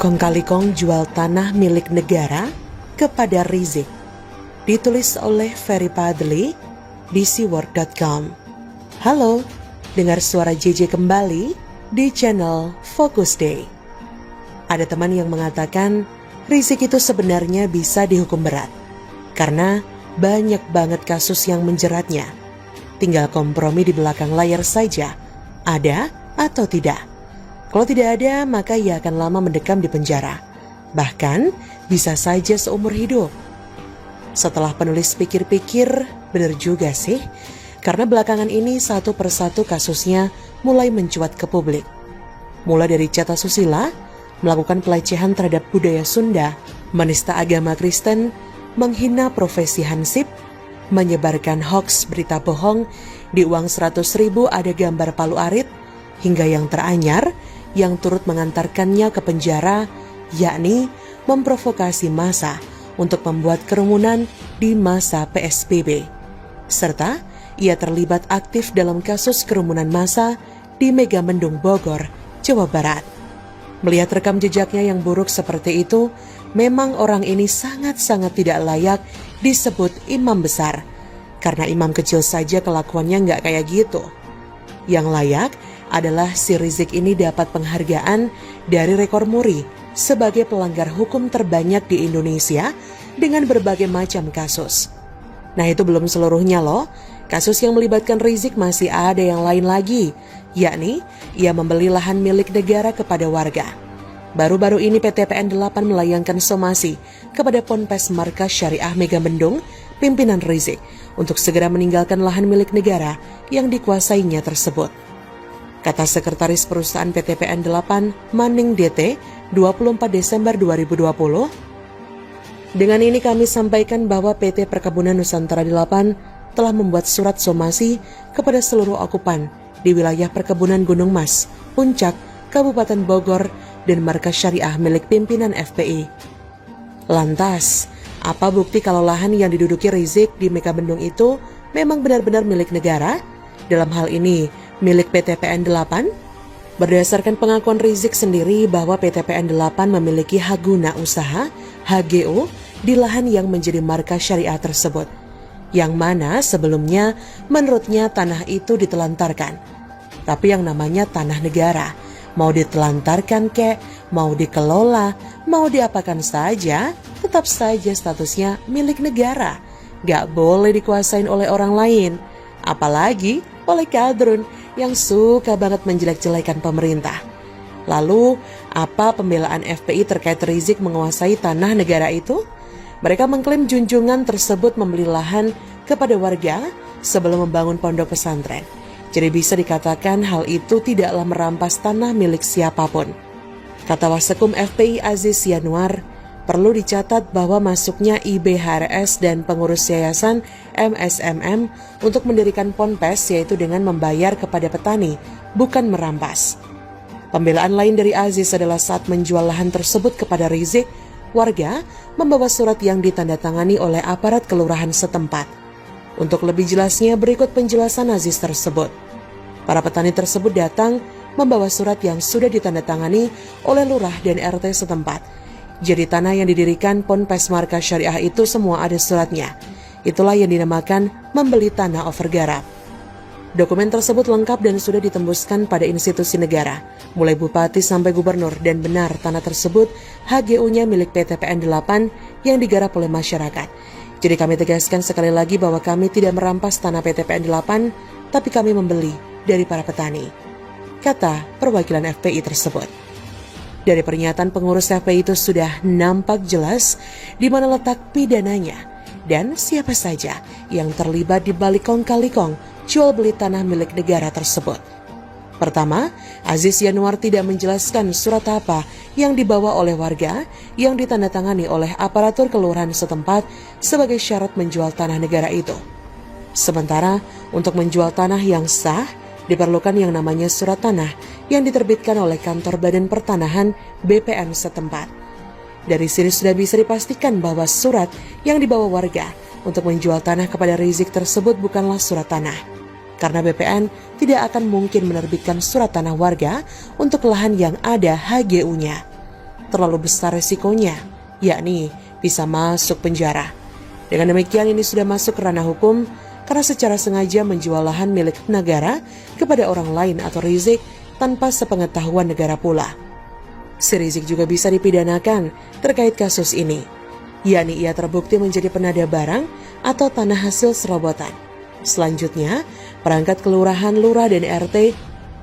Kong Kali Kong jual tanah milik negara kepada Rizik. Ditulis oleh Ferry Padli, bcworld.com. Halo, dengar suara JJ kembali di channel Focus Day. Ada teman yang mengatakan Rizik itu sebenarnya bisa dihukum berat karena banyak banget kasus yang menjeratnya. Tinggal kompromi di belakang layar saja, ada atau tidak. Kalau tidak ada, maka ia akan lama mendekam di penjara. Bahkan bisa saja seumur hidup. Setelah penulis pikir-pikir, benar juga sih. Karena belakangan ini satu persatu kasusnya mulai mencuat ke publik. Mulai dari chat asusila, melakukan pelecehan terhadap budaya Sunda, menista agama Kristen, menghina profesi hansip, menyebarkan hoaks berita bohong, di uang 100.000 ada gambar Palu Arit, hingga yang teranyar, yang turut mengantarkannya ke penjara, yakni memprovokasi massa untuk membuat kerumunan di masa PSBB. Serta ia terlibat aktif dalam kasus kerumunan massa di Megamendung Bogor, Jawa Barat. Melihat rekam jejaknya yang buruk seperti itu, memang orang ini sangat-sangat tidak layak disebut imam besar. Karena imam kecil saja kelakuannya nggak kayak gitu. Yang layak adalah si Rizik ini dapat penghargaan dari Rekor Muri sebagai pelanggar hukum terbanyak di Indonesia dengan berbagai macam kasus. Nah, itu belum seluruhnya loh. Kasus yang melibatkan Rizik masih ada yang lain lagi, yakni ia membeli lahan milik negara kepada warga. Baru-baru ini PT PN 8 melayangkan somasi kepada Ponpes Markas Syariah Megamendung, pimpinan Rizik, untuk segera meninggalkan lahan milik negara yang dikuasainya tersebut. Kata Sekretaris Perusahaan PT PN 8, Maning DT, 24 Desember 2020, dengan ini kami sampaikan bahwa PT Perkebunan Nusantara 8 telah membuat surat somasi kepada seluruh okupan di wilayah perkebunan Gunung Mas, Puncak, Kabupaten Bogor, dan markas syariah milik pimpinan FPI. Lantas, apa bukti kalau lahan yang diduduki Rizik di Megamendung itu memang benar-benar milik negara? Dalam hal ini, milik PT PN 8? Berdasarkan pengakuan Rizik sendiri bahwa PT PN 8 memiliki hak guna usaha, HGU, di lahan yang menjadi markas syariah tersebut. Yang mana sebelumnya menurutnya tanah itu ditelantarkan. Tapi yang namanya tanah negara, mau ditelantarkan kek, mau dikelola, mau diapakan saja, tetap saja statusnya milik negara. Gak boleh dikuasain oleh orang lain, apalagi oleh kadrun yang suka banget menjelek-jelekan pemerintah. Lalu, apa pembelaan FPI terkait Rizik menguasai tanah negara itu? Mereka mengklaim junjungan tersebut membeli lahan kepada warga sebelum membangun pondok pesantren. Jadi bisa dikatakan hal itu tidaklah merampas tanah milik siapapun. Kata Wasekum FPI Aziz Yanuar, perlu dicatat bahwa masuknya IBHRS dan pengurus yayasan MSMM untuk mendirikan ponpes yaitu dengan membayar kepada petani, bukan merampas. Pembelaan lain dari Aziz adalah saat menjual lahan tersebut kepada Rizik, warga membawa surat yang ditandatangani oleh aparat kelurahan setempat. Untuk lebih jelasnya berikut penjelasan Aziz tersebut. Para petani tersebut datang membawa surat yang sudah ditandatangani oleh lurah dan RT setempat. Jadi tanah yang didirikan Ponpes Markas Syariah itu semua ada suratnya. Itulah yang dinamakan membeli tanah overgarap. Dokumen tersebut lengkap dan sudah ditembuskan pada institusi negara, mulai bupati sampai gubernur, dan benar tanah tersebut HGU-nya milik PT PN 8 yang digarap oleh masyarakat. Jadi kami tegaskan sekali lagi bahwa kami tidak merampas tanah PT PN 8, tapi kami membeli dari para petani, kata perwakilan FPI tersebut. Dari pernyataan pengurus FPI itu sudah nampak jelas di mana letak pidananya dan siapa saja yang terlibat di balik Kong Kali Kong jual beli tanah milik negara tersebut. Pertama, Aziz Yanuar tidak menjelaskan surat apa yang dibawa oleh warga yang ditandatangani oleh aparatur kelurahan setempat sebagai syarat menjual tanah negara itu. Sementara untuk menjual tanah yang sah, diperlukan yang namanya surat tanah yang diterbitkan oleh kantor Badan Pertanahan BPN setempat. Dari sini sudah bisa dipastikan bahwa surat yang dibawa warga untuk menjual tanah kepada Rizik tersebut bukanlah surat tanah. Karena BPN tidak akan mungkin menerbitkan surat tanah warga untuk lahan yang ada HGU-nya. terlalu besar resikonya, yakni bisa masuk penjara. Dengan demikian ini sudah masuk ke ranah hukum karena secara sengaja menjual lahan milik negara kepada orang lain atau Rizik tanpa sepengetahuan negara pula. Si Rizik juga bisa dipidanakan terkait kasus ini, yakni ia terbukti menjadi penada barang atau tanah hasil serobotan. Selanjutnya, perangkat kelurahan, lurah, dan RT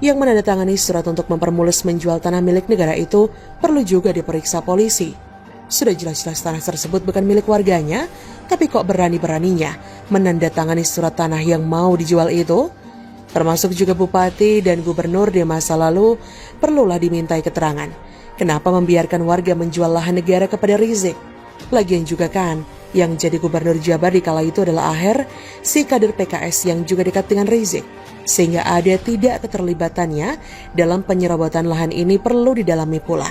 yang menandatangani surat untuk mempermulus menjual tanah milik negara itu perlu juga diperiksa polisi. Sudah jelas-jelas tanah tersebut bukan milik warganya, tapi kok berani-beraninya menandatangani surat tanah yang mau dijual itu? Termasuk juga bupati dan gubernur di masa lalu perlulah dimintai keterangan. Kenapa membiarkan warga menjual lahan negara kepada Rizik? Lagian juga kan, yang jadi gubernur Jabar di kala itu adalah Aher, si kader PKS yang juga dekat dengan Rizik. Sehingga ada tidak keterlibatannya dalam penyerobotan lahan ini perlu didalami pula.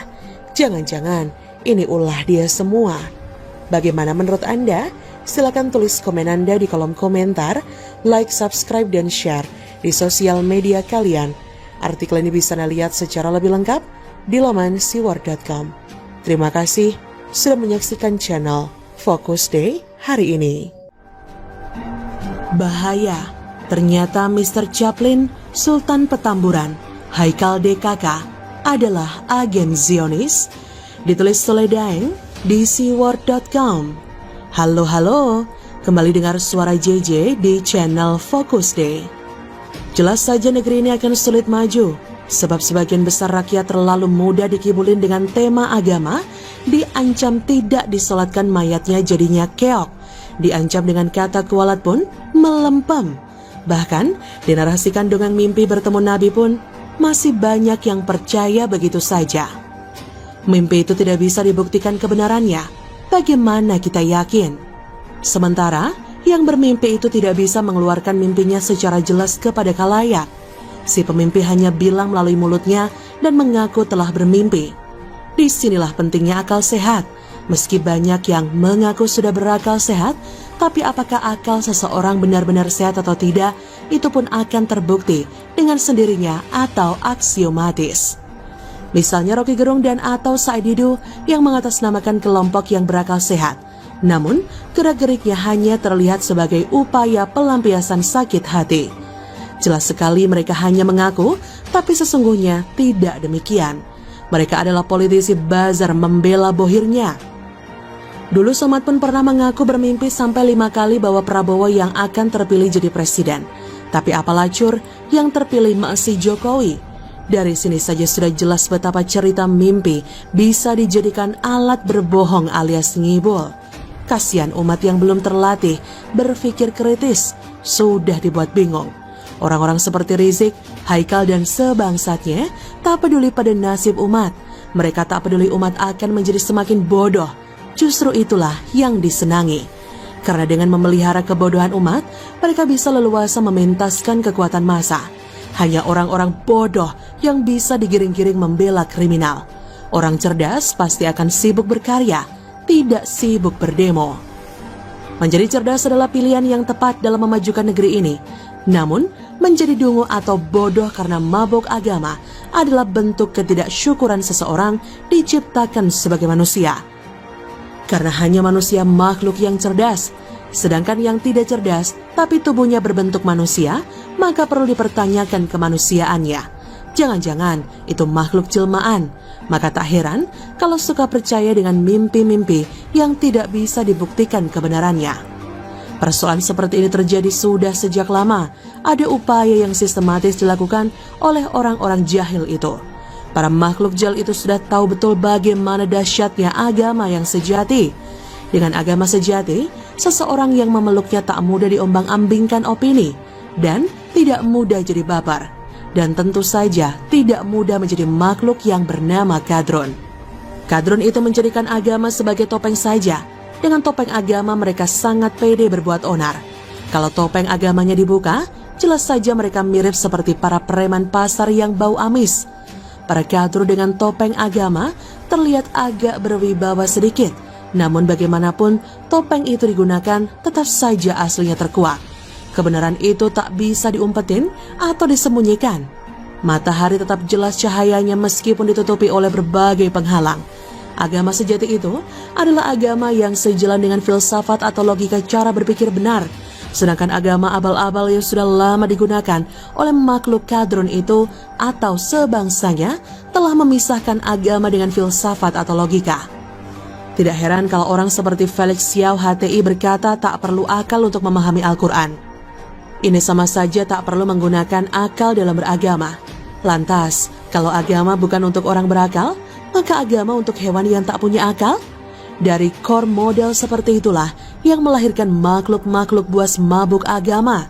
Jangan-jangan ini ulah dia semua. Bagaimana menurut Anda? Silakan tulis komen Anda di kolom komentar, like, subscribe, dan share di sosial media kalian. Artikel ini bisa Anda lihat secara lebih lengkap di laman siwar.com. Terima kasih sudah menyaksikan channel Focus Day hari ini. Bahaya, ternyata Mr. Chaplin, Sultan Petamburan, Haikal DKK adalah agen Zionis. Ditulis oleh Daeng di siwar.com. Halo, kembali dengar suara JJ di channel Focus Day. Jelas saja negeri ini akan sulit maju, sebab sebagian besar rakyat terlalu mudah dikibulin dengan tema agama, diancam tidak disolatkan mayatnya jadinya keok, diancam dengan kata kualat pun melempem. Bahkan dinarasikan dengan mimpi bertemu Nabi pun masih banyak yang percaya begitu saja. Mimpi itu tidak bisa dibuktikan kebenarannya, bagaimana kita yakin? Sementara yang bermimpi itu tidak bisa mengeluarkan mimpinya secara jelas kepada khalayak. Si pemimpi hanya bilang melalui mulutnya dan mengaku telah bermimpi. Disinilah pentingnya akal sehat. Meski banyak yang mengaku sudah berakal sehat, tapi apakah akal seseorang benar-benar sehat atau tidak, itu pun akan terbukti dengan sendirinya atau aksiomatis. Misalnya Rocky Gerung dan atau Said Didu yang mengatasnamakan kelompok yang berakal sehat. Namun, gerak-geriknya hanya terlihat sebagai upaya pelampiasan sakit hati. Jelas sekali mereka hanya mengaku, tapi sesungguhnya tidak demikian. Mereka adalah politisi bazar membela bohirnya. Dulu Somad pun pernah mengaku bermimpi sampai 5 kali bahwa Prabowo yang akan terpilih jadi presiden. Tapi apalah cur, yang terpilih masih Jokowi. Dari sini saja sudah jelas betapa cerita mimpi bisa dijadikan alat berbohong alias ngibul. Kasihan umat yang belum terlatih berpikir kritis, sudah dibuat bingung. Orang-orang seperti Rizik, Haikal dan sebangsatnya tak peduli pada nasib umat. Mereka tak peduli umat akan menjadi semakin bodoh. Justru itulah yang disenangi. Karena dengan memelihara kebodohan umat, mereka bisa leluasa mementaskan kekuatan massa. Hanya orang-orang bodoh yang bisa digiring-giring membela kriminal. Orang cerdas pasti akan sibuk berkarya, tidak sibuk berdemo. Menjadi cerdas adalah pilihan yang tepat dalam memajukan negeri ini. Namun, menjadi dungu atau bodoh karena mabuk agama adalah bentuk ketidaksyukuran seseorang diciptakan sebagai manusia. Karena hanya manusia makhluk yang cerdas, sedangkan yang tidak cerdas tapi tubuhnya berbentuk manusia, maka perlu dipertanyakan kemanusiaannya. Jangan-jangan itu makhluk jelmaan, maka tak heran kalau suka percaya dengan mimpi-mimpi yang tidak bisa dibuktikan kebenarannya. Persoalan seperti ini terjadi sudah sejak lama. Ada upaya yang sistematis dilakukan oleh orang-orang jahil itu. Para makhluk jahil itu sudah tahu betul bagaimana dahsyatnya agama yang sejati. Dengan agama sejati, seseorang yang memeluknya tak mudah diombang-ambingkan opini dan tidak mudah jadi baper. Dan tentu saja tidak mudah menjadi makhluk yang bernama kadrun. Kadrun itu menjadikan agama sebagai topeng saja. Dengan topeng agama mereka sangat pede berbuat onar. Kalau topeng agamanya dibuka, jelas saja mereka mirip seperti para preman pasar yang bau amis. Para kadrun dengan topeng agama terlihat agak berwibawa sedikit. Namun bagaimanapun topeng itu digunakan, tetap saja aslinya terkuak. Kebenaran itu tak bisa diumpetin atau disembunyikan. Matahari tetap jelas cahayanya meskipun ditutupi oleh berbagai penghalang. Agama sejati itu adalah agama yang sejalan dengan filsafat atau logika cara berpikir benar. Sedangkan agama abal-abal yang sudah lama digunakan oleh makhluk kadrun itu atau sebangsanya telah memisahkan agama dengan filsafat atau logika. Tidak heran kalau orang seperti Felix Xiao HTI berkata tak perlu akal untuk memahami Al-Quran. Ini sama saja tak perlu menggunakan akal dalam beragama. Lantas, kalau agama bukan untuk orang berakal, maka agama untuk hewan yang tak punya akal? Dari core model seperti itulah yang melahirkan makhluk-makhluk buas mabuk agama.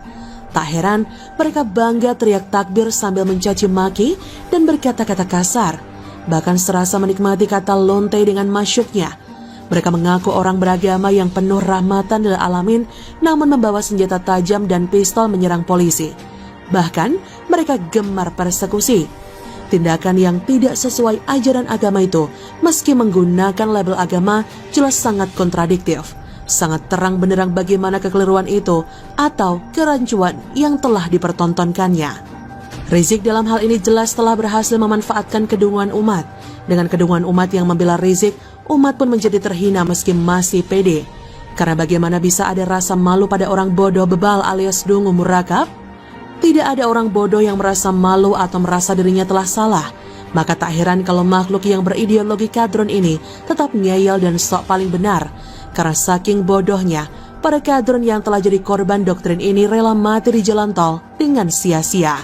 Tak heran mereka bangga teriak takbir sambil mencaci maki dan berkata-kata kasar. Bahkan serasa menikmati kata lonte dengan masyuknya. Mereka mengaku orang beragama yang penuh rahmatan lil alamin, namun membawa senjata tajam dan pistol menyerang polisi. Bahkan mereka gemar persekusi. Tindakan yang tidak sesuai ajaran agama itu, meski menggunakan label agama, jelas sangat kontradiktif. Sangat terang benderang bagaimana kekeliruan itu atau kerancuan yang telah dipertontonkannya. Rizik dalam hal ini jelas telah berhasil memanfaatkan kedunguan umat. Dengan kedunguan umat yang membela Rizik, umat pun menjadi terhina meski masih pede. Karena bagaimana bisa ada rasa malu pada orang bodoh bebal alias dungu murakab? Tidak ada orang bodoh yang merasa malu atau merasa dirinya telah salah. Maka tak heran kalau makhluk yang berideologi kadrun ini tetap ngeyel dan sok paling benar. Karena saking bodohnya, para kadrun yang telah jadi korban doktrin ini rela mati di jalan tol dengan sia-sia.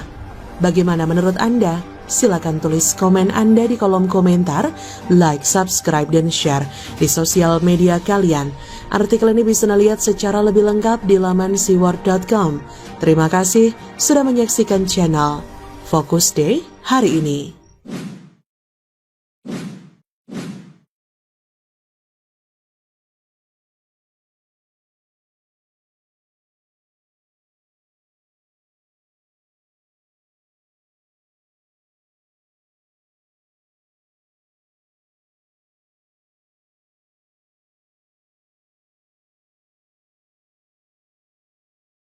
Bagaimana menurut Anda? Silakan tulis komen Anda di kolom komentar, like, subscribe, dan share di sosial media kalian. Artikel ini bisa Anda lihat secara lebih lengkap di laman siwar.com. Terima kasih sudah menyaksikan channel Focus Day hari ini.